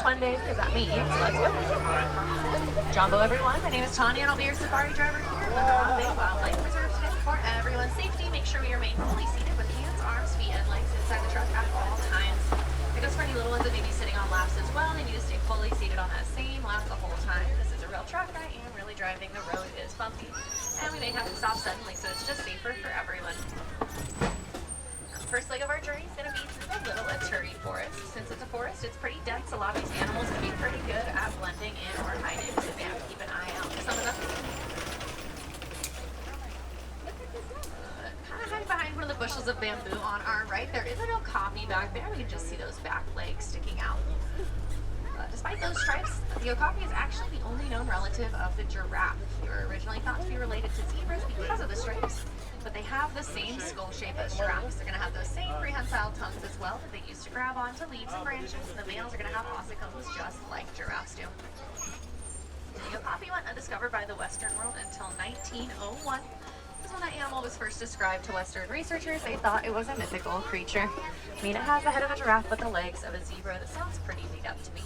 fun day because that means let's go. Jumbo everyone, my name is Tanya and I'll be your safari driver here at the Harambe Wildlife Reserve today. For everyone's safety, make sure we remain fully seated with hands, arms, feet, and legs inside the truck at all times. It goes for any little ones that may be sitting on laps as well. They need to stay fully seated on that same lap the whole time. This is a real truck. I am really driving. The road is bumpy and we may have to stop suddenly, so it's just safer for everyone. First leg of our journey is going to be through the Little Aturi Forest. Since it's a forest, it's pretty dense. A lot of these animals can be pretty good at blending in or hiding, so we have to keep an eye out for some of them. Kind of hiding behind one of the bushels of bamboo on our right. There is a real copy back there. We can just see those back legs sticking out. Despite those stripes, the okapi is actually the only known relative of the giraffe. They were originally thought to be related to zebras because of the stripes, but they have the same skull shape as giraffes. They're going to have those same prehensile tongues as well that they use to grab onto leaves and branches, and the males are going to have ossicles just like giraffes do. The okapi went undiscovered by the Western world until 1901. This is when that animal was first described to Western researchers. They thought it was a mythical creature. I mean, it has the head of a giraffe but the legs of a zebra. That sounds pretty made up to me.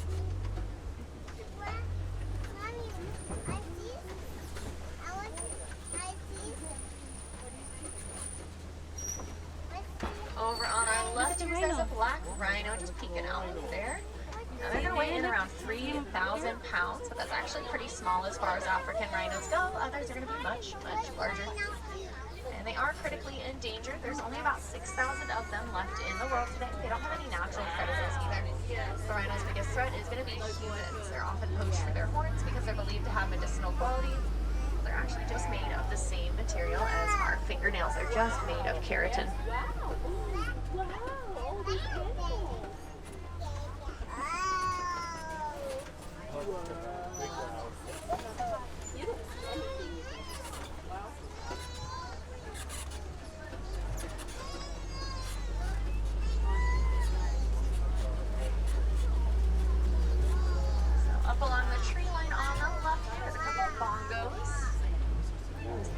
Over on our left here says a black rhino just peeking out there. Now they're going to weigh in around 3,000 pounds, but that's actually pretty small as far as African rhinos go. Others are going to be much, much larger. And they are critically endangered. There's only about 6,000 of them left in the world today. They don't have any natural predators either. The rhino's biggest threat is going to be humans. They're often poached for their horns because they're believed to have medicinal quality. They're actually just made of the same material as our fingernails. They're just made of keratin. Up along the tree line on the left, there's a couple of bongos.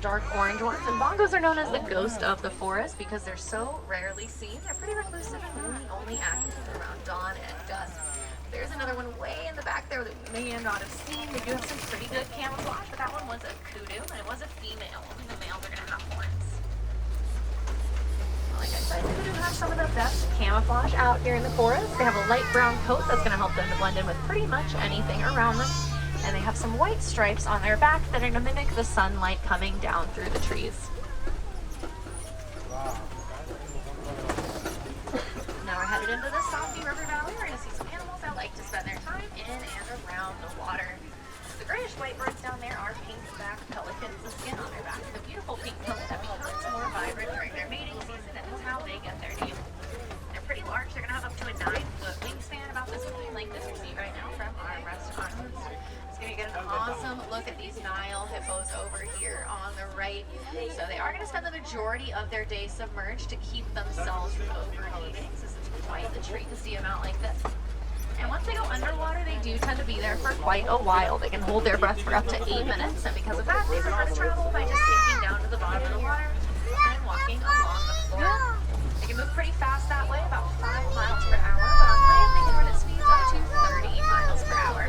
Dark orange ones, and bongos are known as the ghost of the forest because they're so rarely seen. They're pretty reclusive and really only active around dawn and dusk. There's another one way in the back there that you may not have seen. They do have some pretty good camouflage, but that one was a kudu and it was a female. Only the males are going to have horns. Like I said, kudu have some of the best camouflage out here in the forest. They have a light brown coat that's going to help them to blend in with pretty much anything around them. And they have some white stripes on their back that are going to mimic the sunlight coming down through the trees. Now we're headed into the Salty River Valley. We're going to see some animals that like to spend their time in and around the water. The grayish-white birds down there are pink-backed pelicans. The skin on their back is a beautiful pink color that becomes more vibrant during their mating season, and that's how they get their name. They're pretty large. They're going to have up to a 9-foot wingspan, about the same length as we see right now from our restaurant. You're going to get an awesome look at these Nile hippos over here on the right. So they are going to spend the majority of their day submerged to keep themselves from overheating. So this is quite the treat to see them out like this. And once they go underwater, they do tend to be there for quite a while. They can hold their breath for up to 8 minutes. And because of that, they prefer to travel by just sinking down to the bottom of the water and walking along the floor. They can move pretty fast that way, about 5 miles per hour. But on land, they can run at speeds up to 30 miles per hour.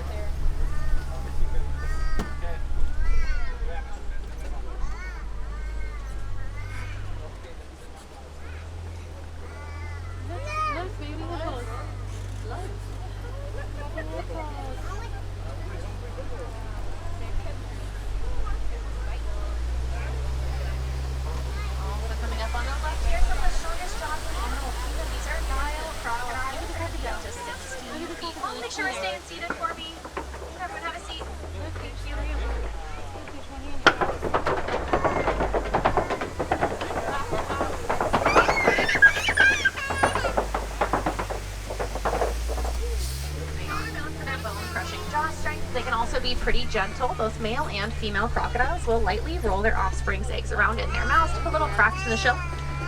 Coming up on the left here, some of the shortest jaws in the animal kingdom. These are Nile crocodiles. They can be up to 16 feet long. Make sure you're staying seated for me. Everyone have a seat. Thank you. They are known for their bone-crushing jaw strength. They can also be pretty gentle. Both male and female crocodiles will lightly roll their offspring's eggs around in their mouths to put little cracks in the shell.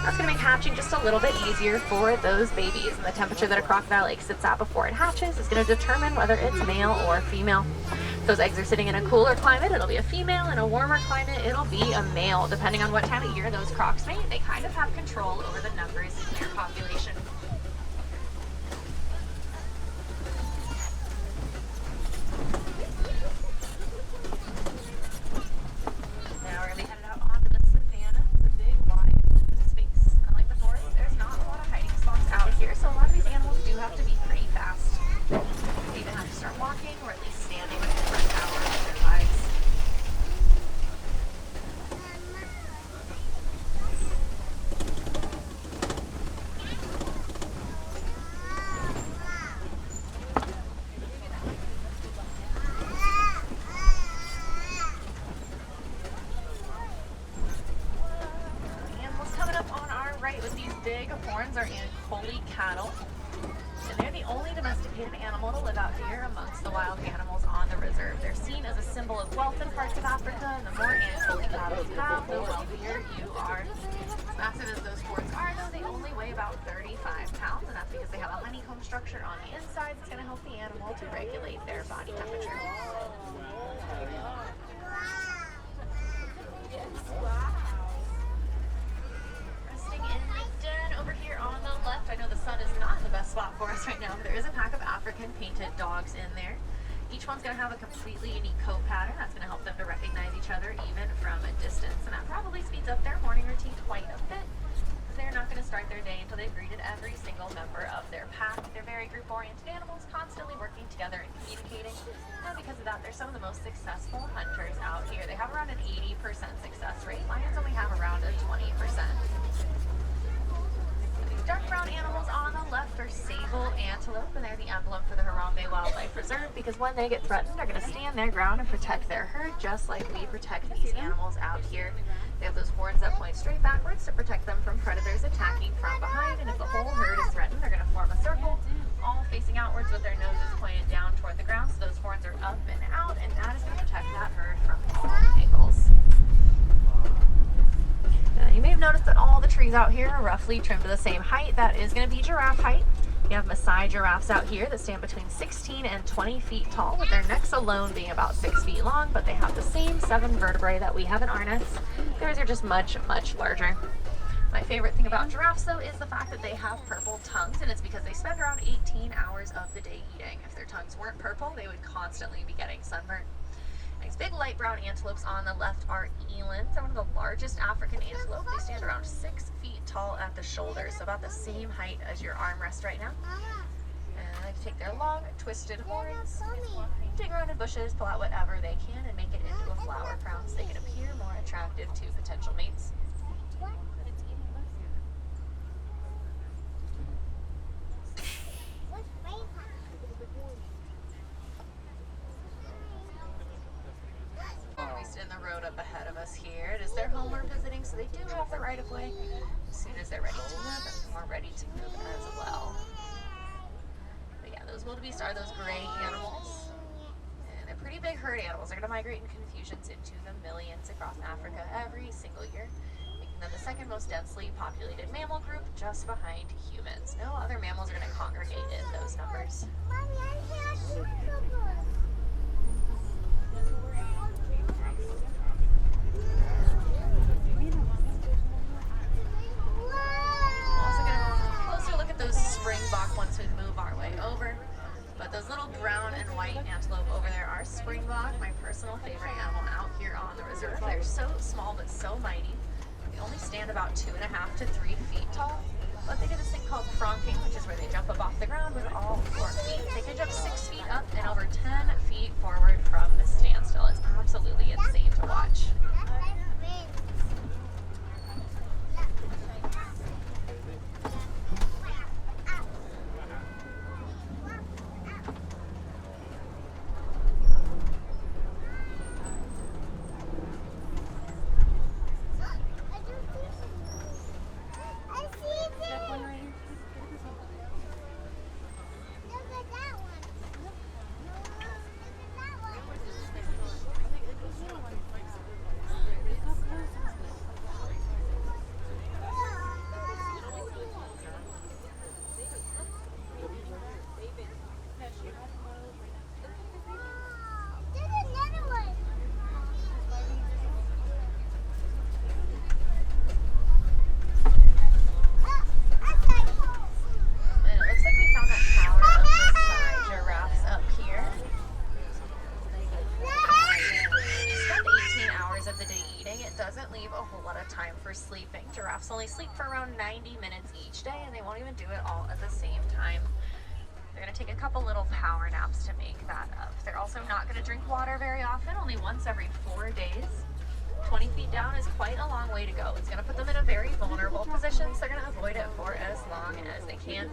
That's going to make hatching just a little bit easier for those babies. And the temperature that a crocodile egg sits at before it hatches is going to determine whether it's male or female. If those eggs are sitting in a cooler climate, it'll be a female. In a warmer climate, it'll be a male. Depending on what time of year those crocs mate, they kind of have control over the numbers in their population. and collie cattle. And they're the only domesticated animal to live out here amongst the wild animals on the reserve. They're seen as a symbol of wealth in parts of Africa, and the more Ankole cattle you have, the wealthier you are. As massive as those horns are, though, they only weigh about 35 pounds, and that's because they have a honeycomb structure on the inside that's going to help the animal to regulate their body temperature. Resting in the den over here on the left. I know the sun is not the best spot for us right now, but there is a pack of African painted dogs in there. Each one's going to have a completely unique coat pattern. That's going to help them to recognize each other even from a distance, and that probably speeds up their morning routine quite a bit. They're not going to start their day until they've greeted every single member of their pack. They're very group-oriented animals, constantly working together and communicating. And because of that, they're some of the most successful hunters out here. They have around an 80% success rate. Lions only have around a 20%. These dark brown animals on the left are sable antelope, and they're the emblem for the Harambe Wildlife Reserve because when they get threatened, they're going to stand their ground and protect their herd, just like we protect these animals out here. They have those horns that point straight backwards to protect them from predators attacking from behind, and if the whole herd is threatened, they're going to form a circle, all facing outwards with their noses pointed down toward the ground, so those horns are up and out, and that is going to protect that herd from all angles. You may have noticed that all the trees out here are roughly trimmed to the same height. That is going to be giraffe height. You have Maasai giraffes out here that stand between 16 and 20 feet tall, with their necks alone being about 6 feet long, but they have the same 7 vertebrae that we have in our necks. Theirs are just much, much larger. My favorite thing about giraffes, though, is the fact that they have purple tongues, and it's because they spend around 18 hours of the day eating. If their tongues weren't purple, they would constantly be getting sunburned. These big light brown antelopes on the left are elands. They're one of the largest African antelope. They stand around 6 feet tall at the shoulders, so about the same height as your armrest right now. And they take their long, twisted horns, dig around in bushes, pull out whatever they can, and make it into a flower crown so they can appear more attractive to potential mates. In the road up ahead of us here. It is their home we're visiting, so they do have the right of way. As soon as they're ready to move, we're ready to move as well. But yeah, those wildebeest are those gray animals. And they're pretty big herd animals. They're going to migrate in confusions into the millions across Africa every single year, making them the second most densely populated mammal group just behind humans. No other mammals are going to congregate in those numbers. Once we move our way over. But those little brown and white antelope over there are springbok, my personal favorite animal out here on the reserve. They're so small but so mighty. They only stand about 2.5 to 3 feet tall, but they do this thing called pronking, which is where they jump up off the ground with all 4 feet. They can jump 6 feet up and over 10 feet forward from the standstill. It's absolutely insane to watch. Sleeping. Giraffes only sleep for around 90 minutes each day, and they won't even do it all at the same time. They're going to take a couple little power naps to make that up. They're also not going to drink water very often, only once every 4 days. 20 feet down is quite a long way to go. It's going to put them in a very vulnerable position, so they're going to avoid it for as long as they can.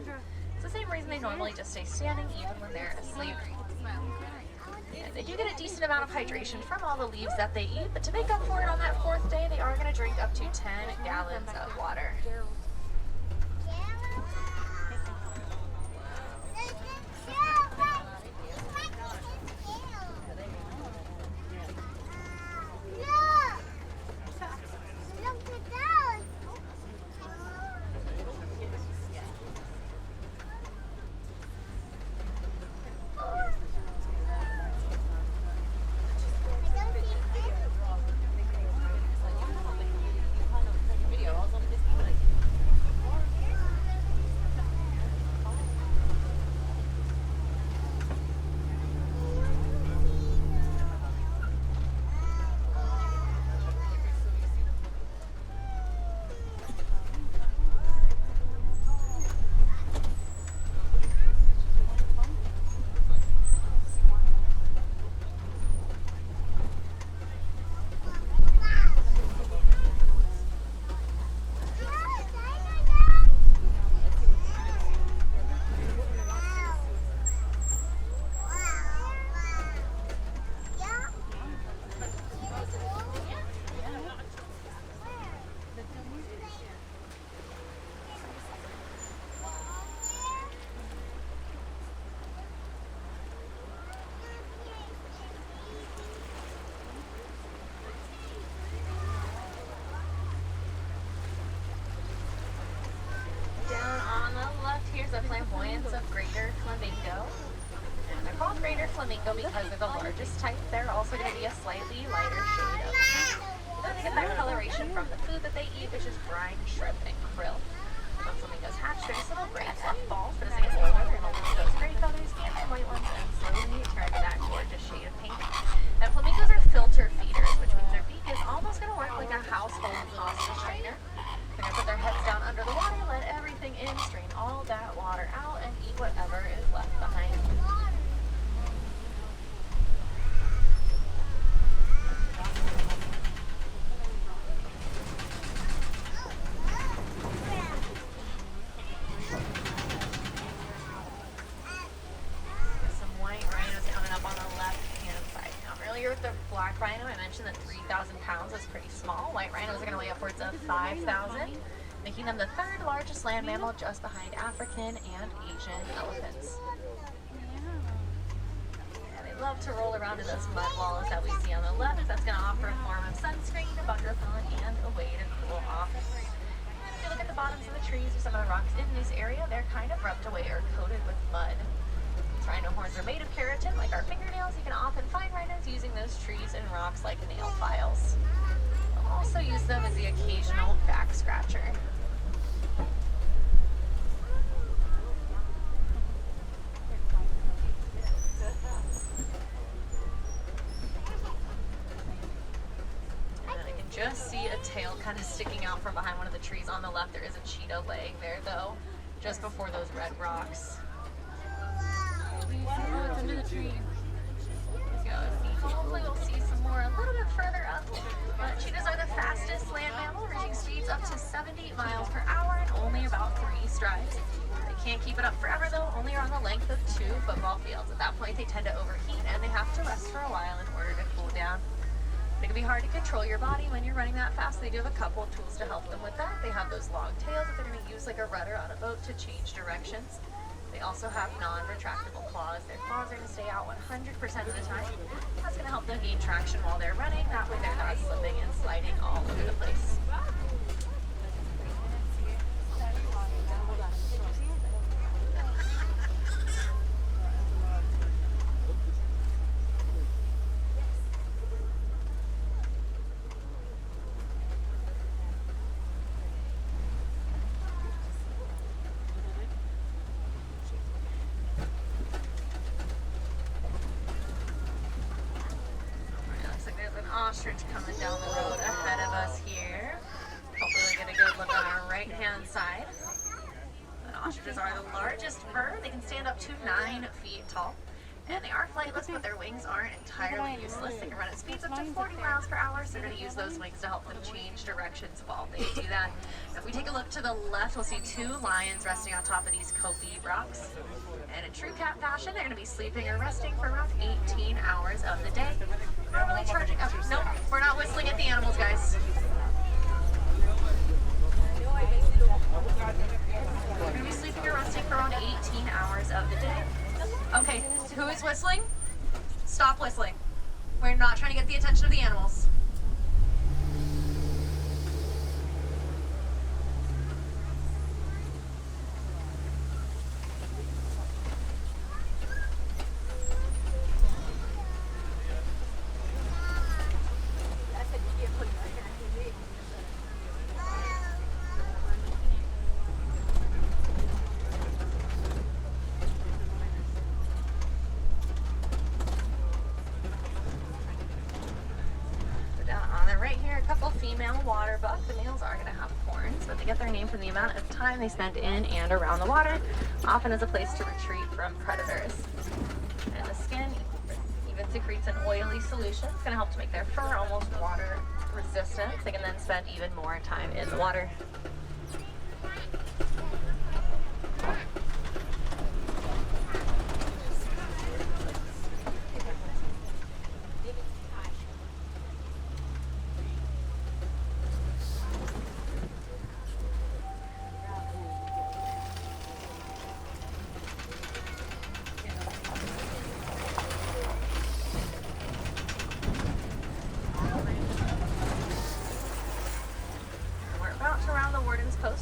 It's the same reason they normally just stay standing even when they're asleep. And they do get a decent amount of hydration from all the leaves that they eat, but to make up for it on that 4th day, they are going to drink up to 10 gallons of water. flamingo, because they're the largest type, they're also going to be a slightly lighter shade of pink. Then they get that coloration from the food that they eat, which is brine, shrimp, and krill. When flamingos hatch, they're just little gray fluff balls, but as they get older, they're going to lose those gray feathers and the white ones and slowly turn to that gorgeous shade of pink. And flamingos are filter feeders, which means their beak is almost going to work like a household pasta strainer. They're going to put their heads down under the water, let everything in, strain all that water out, and eat whatever is left behind. With the black rhino, I mentioned that 3,000 pounds is pretty small. White rhinos are going to weigh upwards of 5,000, making them the third largest land mammal just behind African and Asian elephants. And they love to roll around in those mud walls that we see on the left. That's going to offer a form of sunscreen, a bunker pond, and a way to cool off. If you look at the bottoms of the trees or some of the rocks in this area, they're kind of rubbed away or coated with mud. Rhino horns are made of keratin, like our fingernails. You can often find rhinos using those trees and rocks like nail files. We'll also use them as the occasional back scratcher. And I can just see a tail kind of sticking out from behind one of the trees on the left. There is a cheetah laying there though, just before those red rocks. Oh, it's under the tree. Hopefully we'll see some more a little bit further up. But cheetahs are the fastest land mammal, reaching speeds up to 70 miles per hour in only about 3 strides. They can't keep it up forever though, only around the length of 2 football fields. At that point they tend to overheat and they have to rest for a while in order to cool down. It can be hard to control your body when you're running that fast. They do have a couple of tools to help them with that. They have those long tails that they're going to use like a rudder on a boat to change directions. They also have non-retractable claws. Their claws are going to stay out 100% of the time. That's going to help them gain traction while they're running. That way they're not slipping and sliding all over the place. Ostrich coming down the road ahead of us here. Hopefully we get a good look on our right hand side. And ostriches are the largest bird. They can stand up to 9 feet tall. And they are flightless, but their wings aren't entirely useless. They can run at speeds up to 40 miles per hour, so they're going to use those wings to help them change directions while they do that. If we take a look to the left, we'll see 2 lions resting on top of these Kobe rocks. And in true cat fashion, they're going to be sleeping or resting for around 18 hours of the day. Normally charging up. Nope, we're not whistling at the animals, guys. We're going to be sleeping or resting for around 18 hours of the day. Okay, who is whistling? Stop whistling. We're not trying to get the attention of the animals. Female water buck. The males are going to have horns, but they get their name from the amount of time they spend in and around the water, often as a place to retreat from predators. And the skin even secretes an oily solution. It's going to help to make their fur almost water resistant. They can then spend even more time in the water.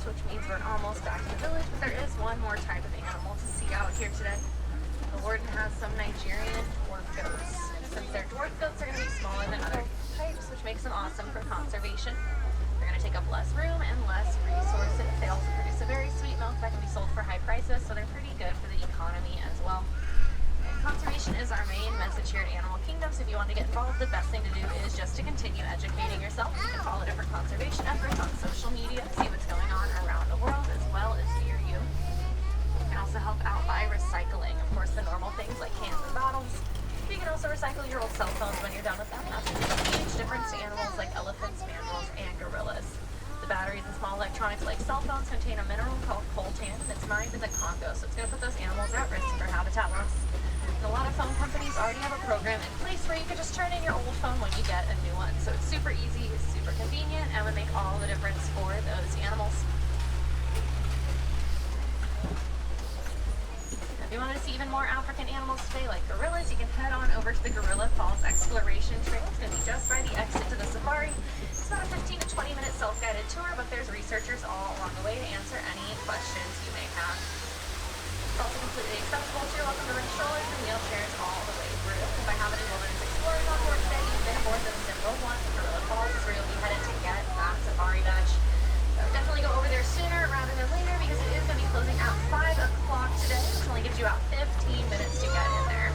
Which means we're almost back to the village, but there is one more type of animal to see out here today. The Warden has some Nigerian dwarf goats. Since they're dwarf goats, they're going to be smaller than other types, which makes them awesome for conservation. They're going to take up less room and less resources. They also produce a very sweet milk that can be sold for high prices, so they're pretty good for the economy as well. Conservation is our main message here at Animal Kingdom, so if you want to get involved, the best thing to do is just to continue educating yourself. You can follow different conservation efforts on social media, see what's going on around the world as well as near you. You can also help out by recycling, of course, the normal things like cans and bottles. You can also recycle your old cell phones when you're done with them. That's a huge difference to animals like elephants, mammals, and gorillas. The batteries and small electronics like cell phones contain a mineral called coltan, and it's mined in the Congo, so it's going to put those animals at risk for habitat loss. And a lot of phone companies already have a program in place where you can just turn in your old phone when you get a new one. So it's super easy, it's super convenient, and would make all the difference for those animals. If you want to see even more African animals today, like gorillas, you can head on over to the Gorilla Falls Exploration Trail. It's going to be just by the exit to the safari. It's about a 15 to 20 minute self-guided tour, but there's researchers all along the way to answer any questions you may have. It's also completely accessible, so you're welcome to bring strollers and wheelchairs all the way through. If I have any wilderness explorers on board today, you've been aboard the Symbol 1 to Gorilla Falls, is where you'll be headed to get that safari badge. So definitely go over there sooner rather than later because it is going to be closing at 5 o'clock today, which only gives you about 15 minutes to get in there.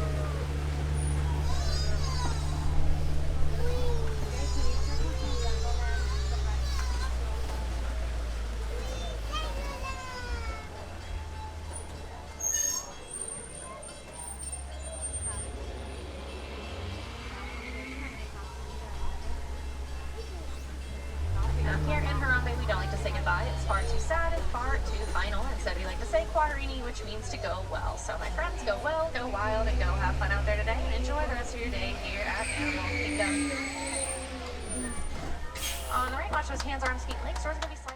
Here in Harambe, we don't like to say goodbye. It's far too sad and far too final. Instead, we like to say quaterini, which means to go well. So my friends, go well, go wild, and go have fun out there today, and enjoy the rest of your day here at Animal Kingdom. On the right, watch those hands, arms, feet, legs. Doors are going to be slightly